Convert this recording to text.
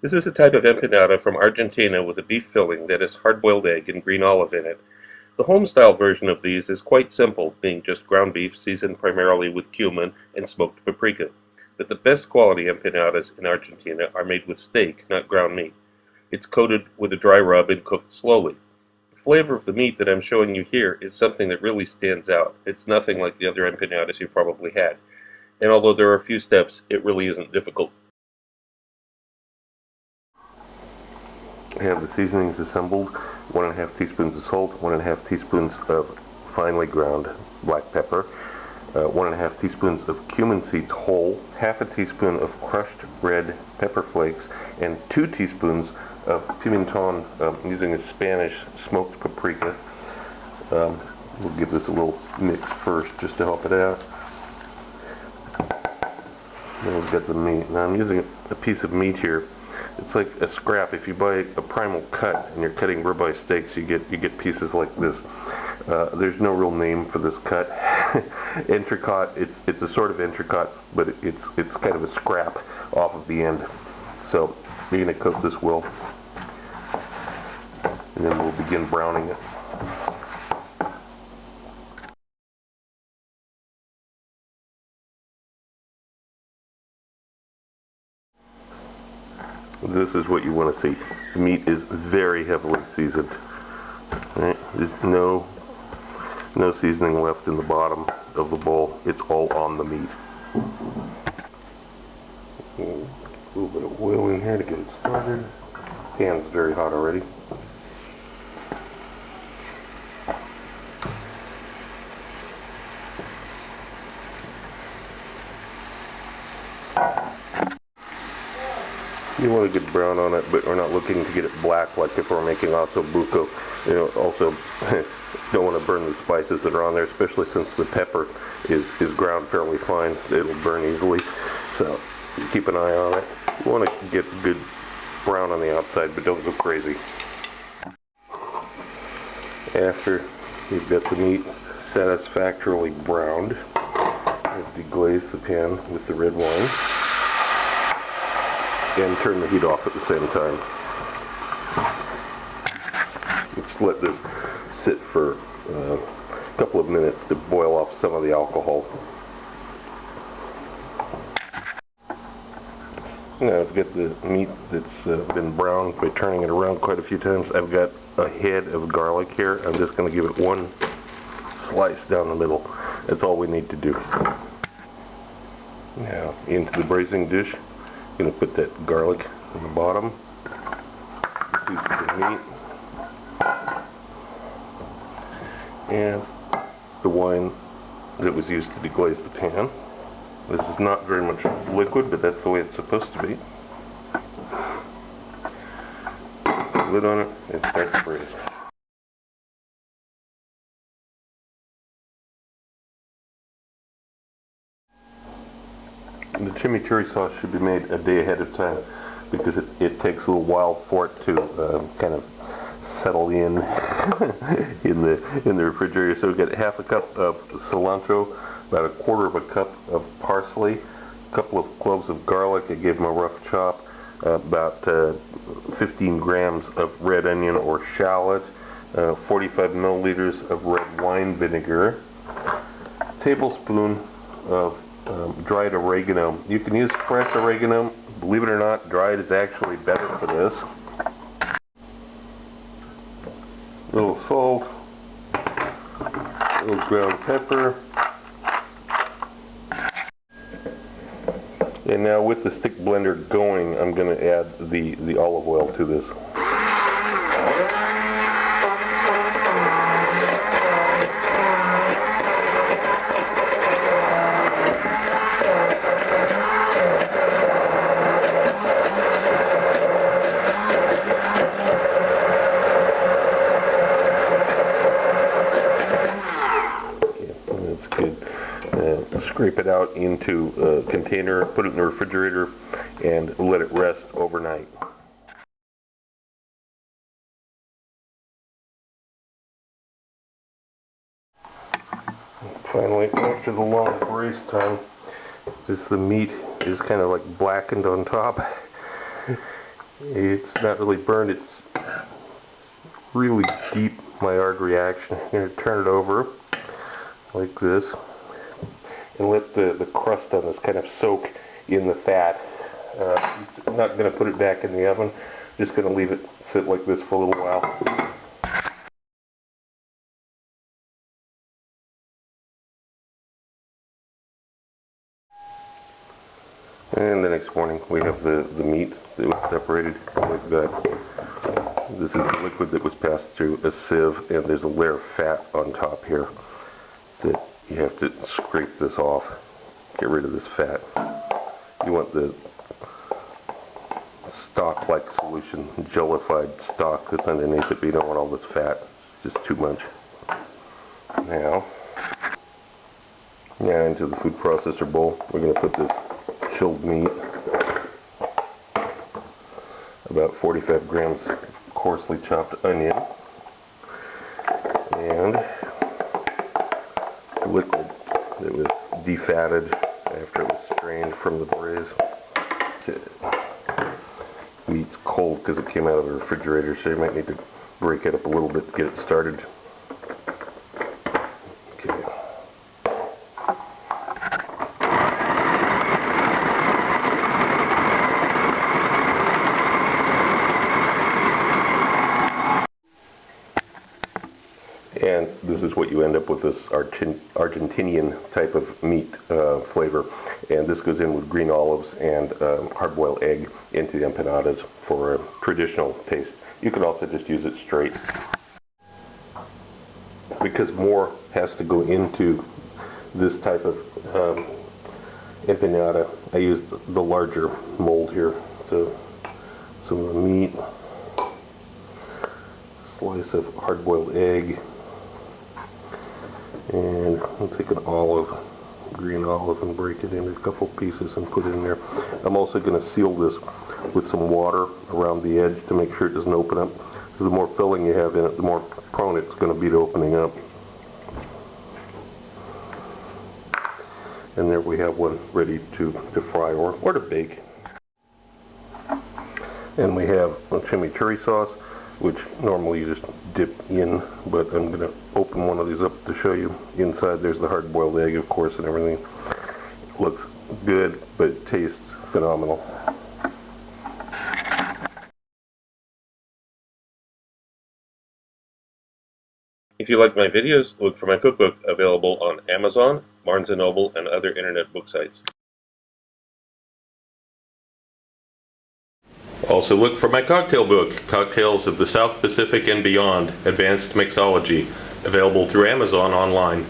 This is a type of empanada from Argentina with a beef filling that has hard-boiled egg and green olive in it. The home-style version of these is quite simple, being just ground beef seasoned primarily with cumin and smoked paprika. But the best quality empanadas in Argentina are made with steak, not ground meat. It's coated with a dry rub and cooked slowly. The flavor of the meat that I'm showing you here is something that really stands out. It's nothing like the other empanadas you probably had. And although there are a few steps, it really isn't difficult. I have the seasonings assembled: 1½ teaspoons of salt, 1½ teaspoons of finely ground black pepper, 1½ teaspoons of cumin seeds whole, ½ teaspoon of crushed red pepper flakes, and 2 teaspoons of pimenton, using a Spanish smoked paprika. We'll give this a little mix first just to help it out. Then we've got the meat. Now I'm using a piece of meat here. It's like a scrap. If you buy a primal cut and you're cutting ribeye steaks, you get pieces like this. There's no real name for this cut. Entrecôte. It's a sort of entrecôte, but it's kind of a scrap off of the end. So you're going to cook this well, and then we'll begin browning it. This is what you want to see. The meat is very heavily seasoned. Right? There's no seasoning left in the bottom of the bowl. It's all on the meat. A little bit of oil in here to get it started. Pan's very hot already. You want to get brown on it, but we're not looking to get it black like if we're making osso buco. You know, also don't want to burn the spices that are on there, especially since the pepper is ground fairly fine. It'll burn easily, so keep an eye on it. You want to get good brown on the outside, but don't go crazy. After you've got the meat satisfactorily browned, you deglaze the pan with the red wine and turn the heat off at the same time. Just let this sit for a couple of minutes to boil off some of the alcohol. Now I've got the meat that's been browned by turning it around quite a few times. I've got a head of garlic here. I'm just going to give it one slice down the middle. That's all we need to do. Now into the braising dish. I'm going to put that garlic on the bottom, pieces of meat, and the wine that was used to deglaze the pan. This is not very much liquid, but that's the way it's supposed to be. Put the lid on it and start to braise. The chimichurri sauce should be made a day ahead of time because it takes a little while for it to kind of settle in in the refrigerator. So we've got ½ a cup of cilantro, about ¼ of a cup of parsley, a couple of cloves of garlic. I gave them a rough chop, about 15 grams of red onion or shallot, 45 milliliters of red wine vinegar, a tablespoon of dried oregano. You can use fresh oregano. Believe it or not, dried is actually better for this. A little salt, a little ground pepper, and now with the stick blender going, I'm going to add the olive oil to this. Scrape it out into a container, put it in the refrigerator, and let it rest overnight. Finally, after the long braise time, the meat is kind of like blackened on top. It's not really burned, it's really deep Maillard reaction. I'm going to turn it over like this and let the crust on this kind of soak in the fat. I'm not going to put it back in the oven, just going to leave it sit like this for a little while. And the next morning we have the meat that was separated like that. This is the liquid that was passed through a sieve, and there's a layer of fat on top here that you have to scrape this off, get rid of this fat. You want the stock-like solution, jellified stock that's underneath it, but you don't want all this fat. It's just too much. Now into the food processor bowl, we're going to put this chilled meat, about 45 grams coarsely chopped onion, and liquid that was defatted after it was strained from the braise. Meat's cold because it came out of the refrigerator, so you might need to break it up a little bit to get it started. Okay. And this is what you end up with, this Argentinian type of meat flavor. And this goes in with green olives and hard-boiled egg into the empanadas for a traditional taste. You could also just use it straight. Because more has to go into this type of empanada, I used the larger mold here. So some of the meat, slice of hard-boiled egg, and I'll take an olive, green olive, and break it into a couple pieces and put it in there. I'm also going to seal this with some water around the edge to make sure it doesn't open up. So the more filling you have in it, the more prone it's going to be to opening up. And there we have one ready to fry or to bake. And we have a chimichurri sauce, which normally you just dip in, but I'm going to open one of these up to show you. Inside there's the hard-boiled egg, of course, and everything. It looks good, but it tastes phenomenal. If you like my videos, look for my cookbook available on Amazon, Barnes & Noble, and other internet book sites. Also look for my cocktail book, Cocktails of the South Pacific and Beyond, Advanced Mixology, available through Amazon online.